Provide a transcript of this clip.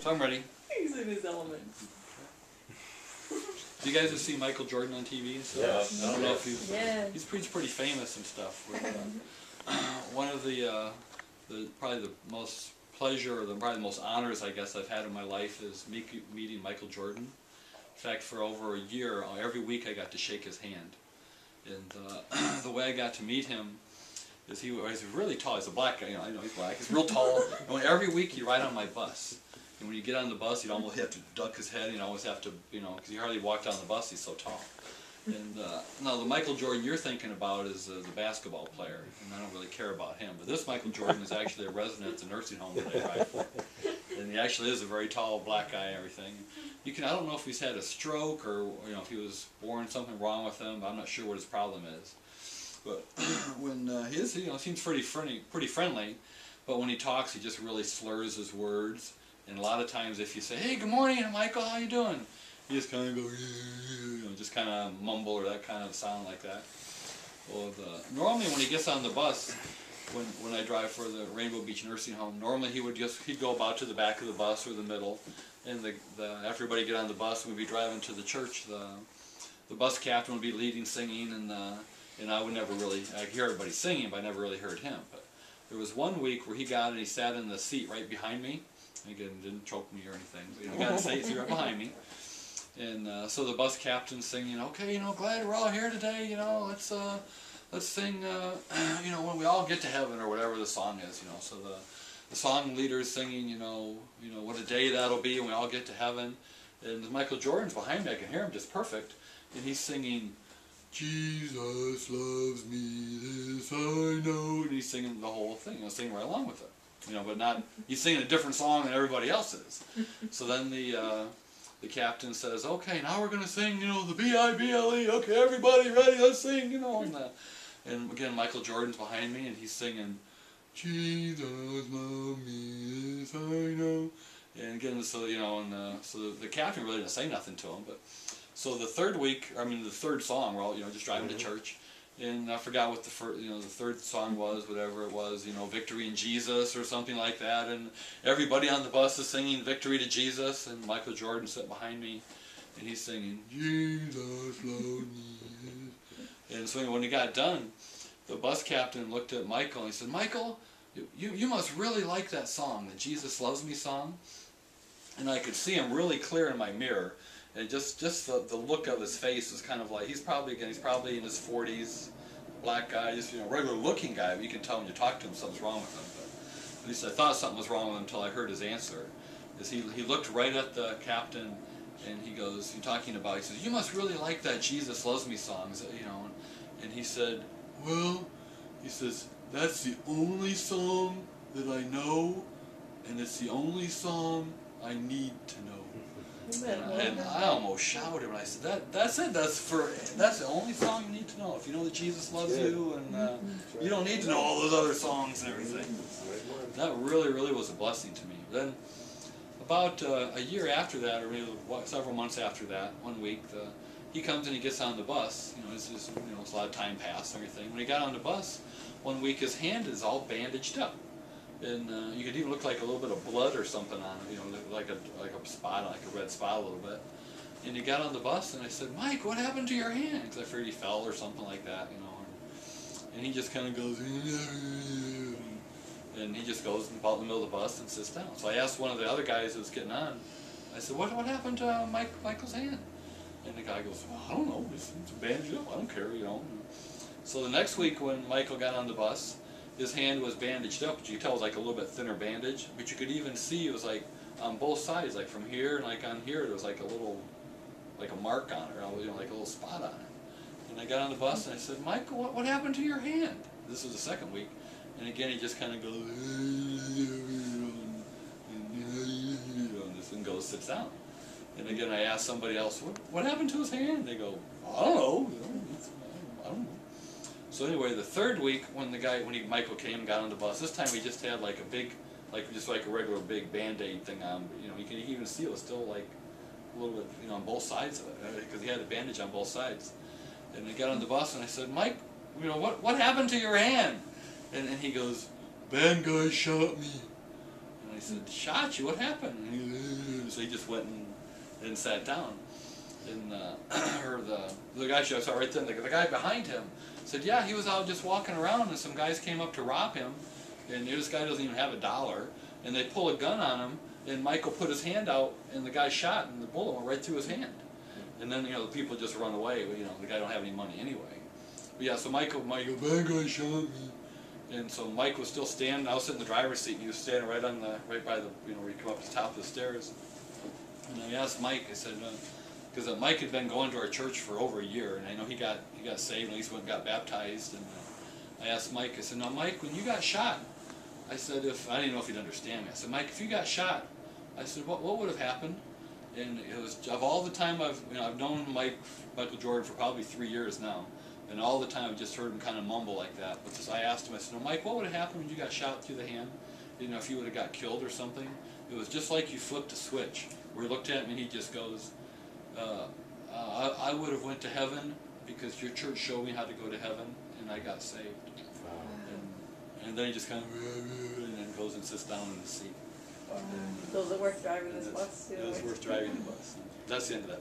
So I'm ready. He's in his element. Do you guys ever see Michael Jordan on TV and stuff? Yeah. I don't know if you. Yeah. He's pretty famous and stuff. With, one of the probably the most pleasure, or probably the most honors I guess I've had in my life is meeting Michael Jordan. In fact, for over a year, every week I got to shake his hand, and the way I got to meet him is he's really tall. He's a black guy. You know, I know he's black. He's real tall. And every week he'd ride on my bus. And when you get on the bus, you'd almost have to duck his head. You'd always have to, because he hardly walked on the bus. He's so tall. And now the Michael Jordan you're thinking about is the basketball player, and I don't really care about him. But this Michael Jordan is actually a resident at the nursing home that I ride for, and he actually is a very tall black guy and everything. I don't know if he's had a stroke or if he was born something wrong with him. I'm not sure what his problem is. But when he seems pretty friendly, but when he talks, he just really slurs his words. And a lot of times, if you say, "Hey, good morning, Michael, how you doing?" He just kind of go, just kind of mumble or that kind of sound like that. Well, normally when he gets on the bus, when I drive for the Rainbow Beach Nursing Home, normally he'd go about to the back of the bus or the middle, and after everybody get on the bus, we'd be driving to the church. The bus captain would be leading singing, and I would never really, I hear everybody singing, but I never really heard him. But there was one week where he got and he sat in the seat right behind me. Again, didn't choke me or anything. But, he got in the seat right behind me. And so the bus captain's singing, "Okay, glad we're all here today, let's sing, when we all get to heaven," or whatever the song is, So the song leader's singing, what a day that'll be when we all get to heaven. And Michael Jordan's behind me, I can hear him just perfect. And he's singing, "Jesus loves me, this I know," and he's singing the whole thing, singing right along with it. But not, he's singing a different song than everybody else is. So then the captain says, "Okay, now we're going to sing, the B-I-B-L-E, okay, everybody ready, let's sing, and again, Michael Jordan's behind me, and he's singing, "Jesus love me, this I know," and again, so, so the captain really didn't say nothing to him, but, so the third song, we're all, just driving to church, and I forgot what the third song was, whatever it was, "Victory in Jesus" or something like that, and everybody on the bus is singing "Victory to Jesus," and Michael Jordan sitting behind me, and he's singing, "Jesus love me." And so when he got done, the bus captain looked at Michael and he said, "Michael, you must really like that song, the Jesus Loves Me song." And I could see him really clear in my mirror. And just the look of his face was kind of like, he's probably in his 40s, black guy, just regular looking guy, but you can tell when you talk to him something's wrong with him. But at least I thought something was wrong with him until I heard his answer. He looked right at the captain, and he goes, he says, "You must really like that Jesus Loves Me song," and he said, "Well," he says, "that's the only song that I know, and it's the only song I need to know." And I almost shouted when I said, "That's it. That's the only song you need to know. If you know that Jesus loves you, and you don't need to know all those other songs and everything." That really, really was a blessing to me. Then, about a year after that, or maybe several months after that, one week, he comes and he gets on the bus. It's a lot of time passed and everything. When he got on the bus, one week his hand is all bandaged up. And you could even look like a little bit of blood or something on it, like a spot, like a red spot a little bit. And he got on the bus, and I said, "Mike, what happened to your hand?" Because I figured he fell or something like that, And he just kind of goes, and he just goes about in the middle of the bus and sits down. So I asked one of the other guys who was getting on, I said, what happened to Michael's hand?" And the guy goes, "Well, I don't know, it's bandaged up, I don't care, So the next week when Michael got on the bus, his hand was bandaged up, but you could tell it was like a little bit thinner bandage, but you could even see it was like on both sides, like from here and like on here, there was like a little, like a mark on it, or like a little spot on it. And I got on the bus and I said, "Michael, what happened to your hand?" This was the second week, and again he just kind of goes, and sits down. And again I asked somebody else, what happened to his hand? They go, "I don't know, I don't know." So anyway, the third week when Michael came and got on the bus, this time he just had like a big, just like a regular big Band-Aid thing on. You can even see it was still like a little bit, on both sides of it, because he had a bandage on both sides. And he got on the bus and I said, "Mike, what happened to your hand?" And he goes, "Bad guy shot me." And I said, shot you, what happened? So he just went and sat down. And or the guy I saw right then, the guy behind him said, yeah, he was out just walking around and some guys came up to rob him, and this guy doesn't even have $1, and they pull a gun on him, and Michael put his hand out and the guy shot and the bullet went right through his hand. And then, the people just run away, the guy don't have any money anyway. But yeah, so Michael, bad guy shot me. And so Mike was still standing, I was sitting in the driver's seat, and he was standing right by the, where you come up to the top of the stairs. And I asked Mike, I said, because Mike had been going to our church for over a year, and I know he got saved, at least went and got baptized. And I asked Mike, I said, now Mike, when you got shot, I said, I didn't know if he'd understand me. I said, Mike, if you got shot, I said, what would have happened? And it was, of all the time I've known Michael Jordan for probably 3 years now, and all the time I've just heard him kind of mumble like that. But I asked him, I said, no, Mike, what would have happened when you got shot through the hand? If you would have got killed or something? It was just like you flipped a switch. We looked at him and he just goes, I would have went to heaven because your church showed me how to go to heaven, and I got saved. And then he just kind of, and then goes and sits down in the seat. Those that work driving this bus too. Those worth driving the bus. That's the end of that.